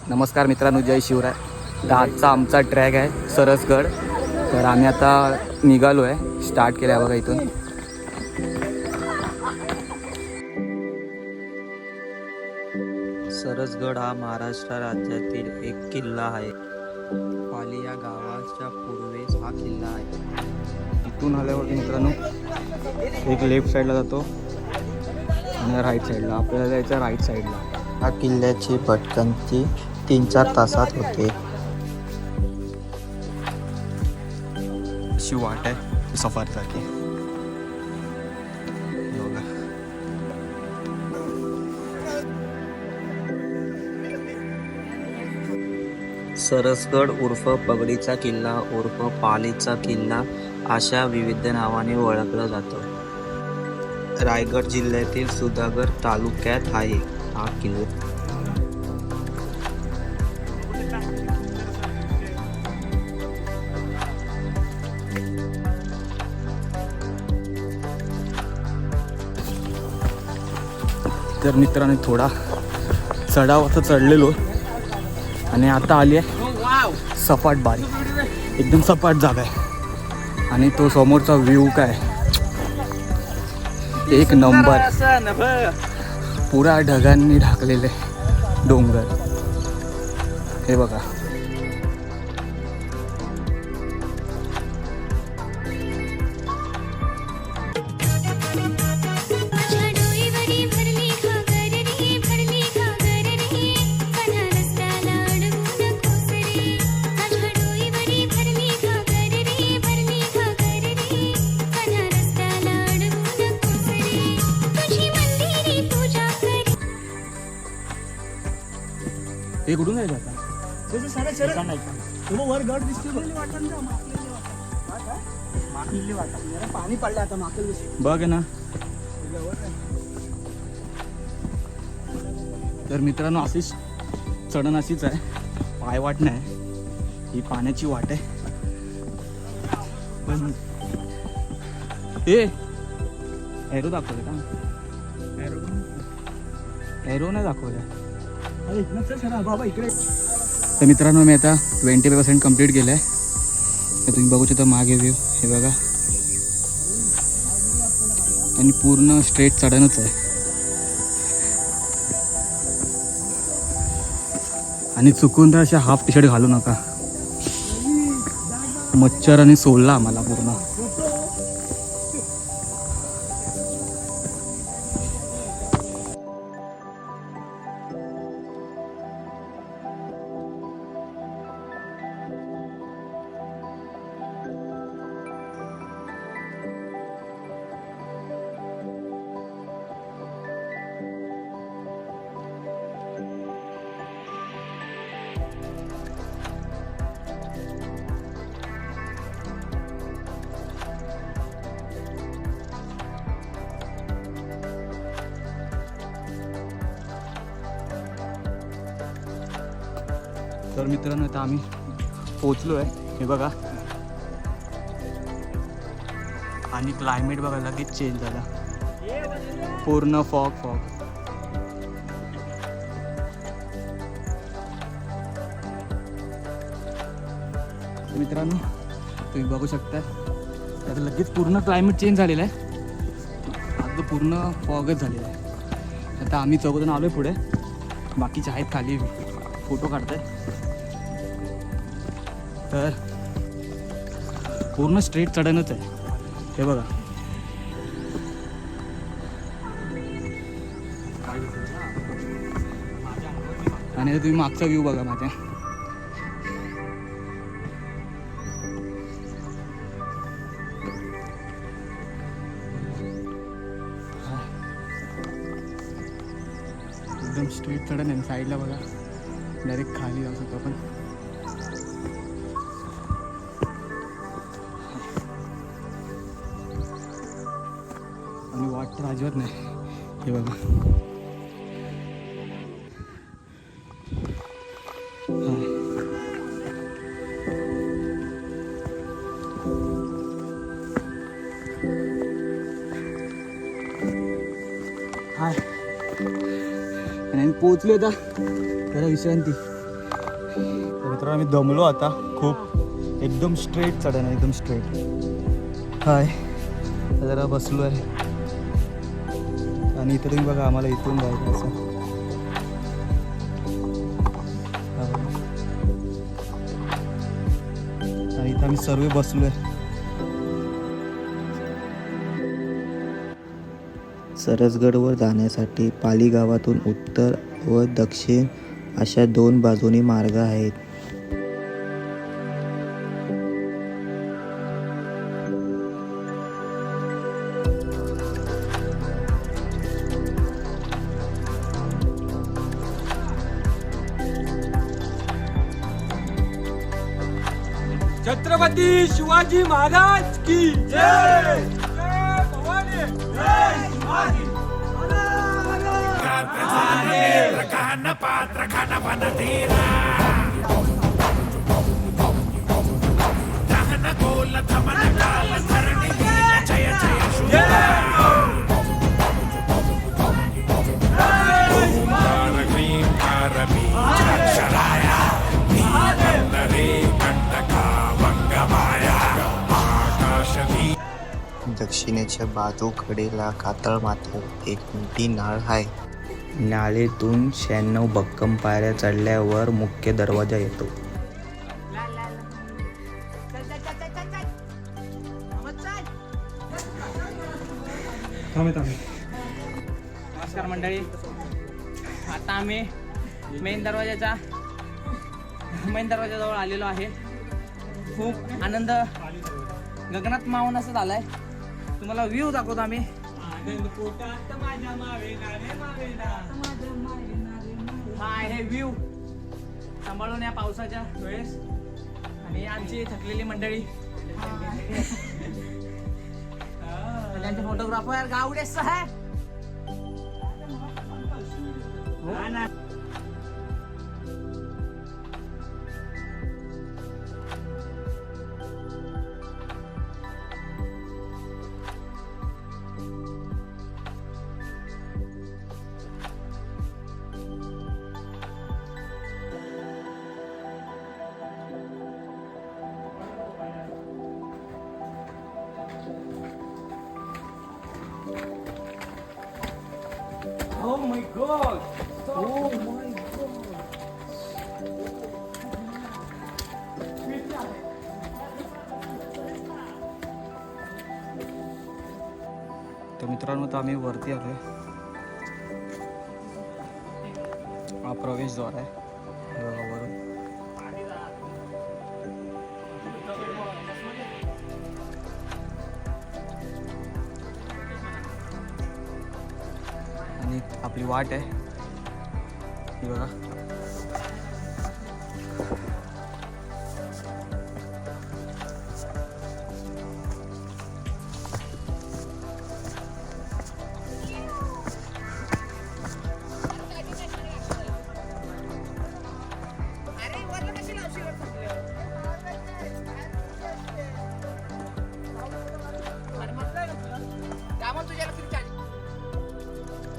नमस्कार मित्रांनो, जय शिवराय. तर आजचा आमचा ट्रॅक आहे सरसगड. तर आम्ही आता निघालो आहे, स्टार्ट केलं आहे बघा इथून. सरसगड हा महाराष्ट्र राज्यातील एक किल्ला आहे. पाली या गावाच्या पूर्वेस हा किल्ला आहे. इथून आल्यावरती मित्रांनो एक लेफ्ट साईडला जातो आणि राईट साईडला. आपल्याला जायचं राईट साईडला. या किल्ल्याची भटकंती 3-4 तासात होते. अशी वाट आहे सफारीसारखी. सरसगड उर्फ पगडीचा किल्ला उर्फ पालीचा किल्ला अशा विविध नावाने ओळखला जातो. रायगड जिल्ह्यातील सुधागड तालुक्यात आहे हा किल्ला. तर मित्रांनो थोडा चढाव असं चढलेलो आणि आता आली आहे सपाट बारी. एकदम सपाट जागा आहे आणि तो समोरचा व्ह्यू काय एक नंबर. पुरा ढगांनी ढाकलेले डोंगर हे बघा. हे कुठून आहे आता? वर गड दिसतो पाणी पडलं आता माकल बघ ना. तर मित्रांनो अशीच चढण अशीच आहे, पायवाट नाही, ही पाण्याची वाट आहे. पण ए एरो दाखवले का? एरो नाही दाखवलं. बाबा इकडे. तर मित्रांनो मी आता 20% कंप्लीट केलं आहे. तर तुम्ही बघू शकता मागे व्ह्यू हे बघा. आणि पूर्ण स्ट्रेट चढणच आहे. आणि चुकून तर अशा हाफ टी शर्ट घालू नका. मच्छर आणि सोलला आम्हाला पूर्ण. तर मित्रांनो आता आम्ही पोचलो आहे हे बघा. आणि क्लायमेट बघा लगेच चेंज झाला, पूर्ण फॉग. मित्रांनो तुम्ही बघू शकता आता लगेच पूर्ण क्लायमेट चेंज झालेलं आहे. आता पूर्ण फॉगच झालेला आहे. आता आम्ही चौघजण आलोय पुढे, बाकीचे आहेत खाली फोटो काढतायत. तर पूर्ण स्ट्रेट चढणच आहे हे बघा. आणि आता तुम्ही मागचा व्ह्यू बघा माझ्या. एकदम स्ट्रेट चढण आहे. साईडला बघा डायरेक्ट खाली जाऊ शकतो आपण. आणि वाट तर अजिबात नाही हे बघा. हाय आणि आम्ही पोचलो आता. जरा विश्रांती. तर मित्रांनो आम्ही दमलो आता खूप. एकदम स्ट्रेट चढण आहे, एकदम स्ट्रेट. हाय जरा बसलो आहे आणि इथं तुम्ही बघा आम्हाला इथून जायचं असं. आणि इथं आम्ही सर्व बसलो आहे. सरसगडवर जाण्यासाठी पाली गावातून उत्तर व दक्षिण अशा 2 बाजूनी मार्ग आहेत. छत्रपती शिवाजी महाराज की जय. जय भवानी. जय शिवाजी. दक्षिणेच्या बाजूकडेला कातळ माथ्यावर एक मोठी नाळ आहे. नाळेतून 96 भक्कम पायऱ्या चढल्यावर मुख्य दरवाजा येतो. नमस्कार मंडळी. आता आम्ही मेन दरवाजाजवळ आलेलो आहे. खूप आनंद गगनात मावून असं झालाय. तुम्हाला व्ह्यू दाखवतो आम्ही. हा आहे व्ह्यू. सांभाळून या पावसाच्या वेळेस. आणि आमची थकलेली मंडळी, त्यांचे फोटोग्राफर गावडे साहेब. Oh my god! Oh my god! तर मित्रांनो तर आम्ही वरती आलोय. हा प्रवेशद्वार आहे गावावरून. आणि आपली वाट आहे ही बघा.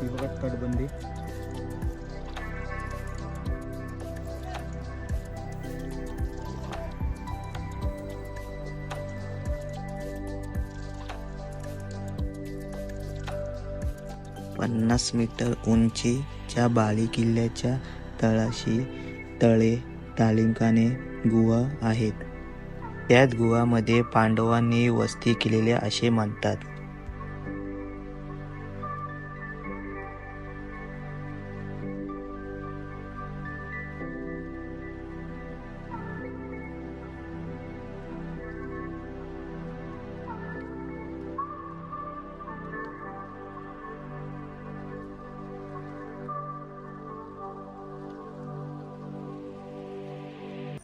ही बघा तटबंदी. पन्नास मीटर उंचीच्या बाली किल्ल्याच्या तळाशी तळे, तालिकाने गुहा आहेत. त्याच गुहामध्ये पांडवांनी वस्ती केलेल्या असे म्हणतात.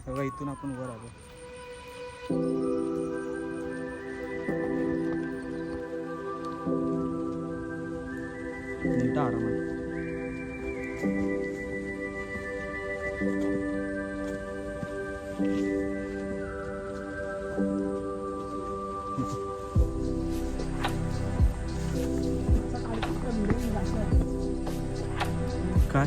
बघा इथून आपण वर आलो. नीट आरामात. काय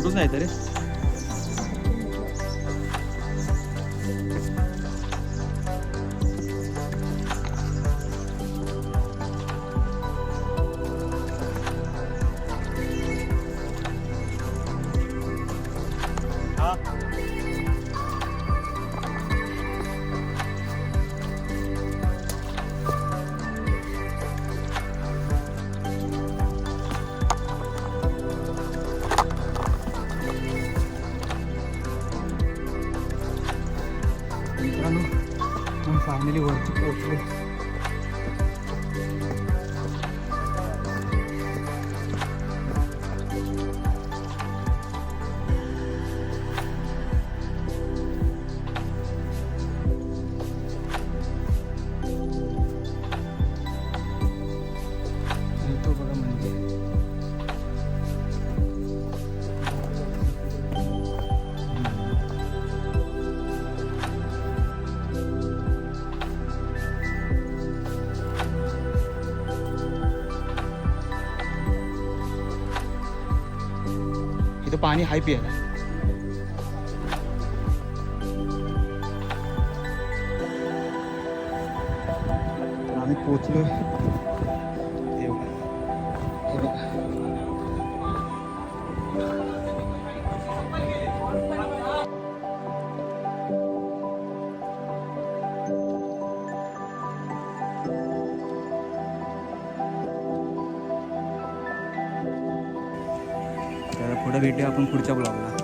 कुठून जायचं रे? हा मित्रांनो आपण फायनली वरती पोहोचलो. आणि तो बघा मंदिर. इथं पाणी हाय प्यायला. तर आम्ही पोचलो. हे बघा. हे बघा. तर पुढे भेटूया आपण पुढच्या ब्लॉगला.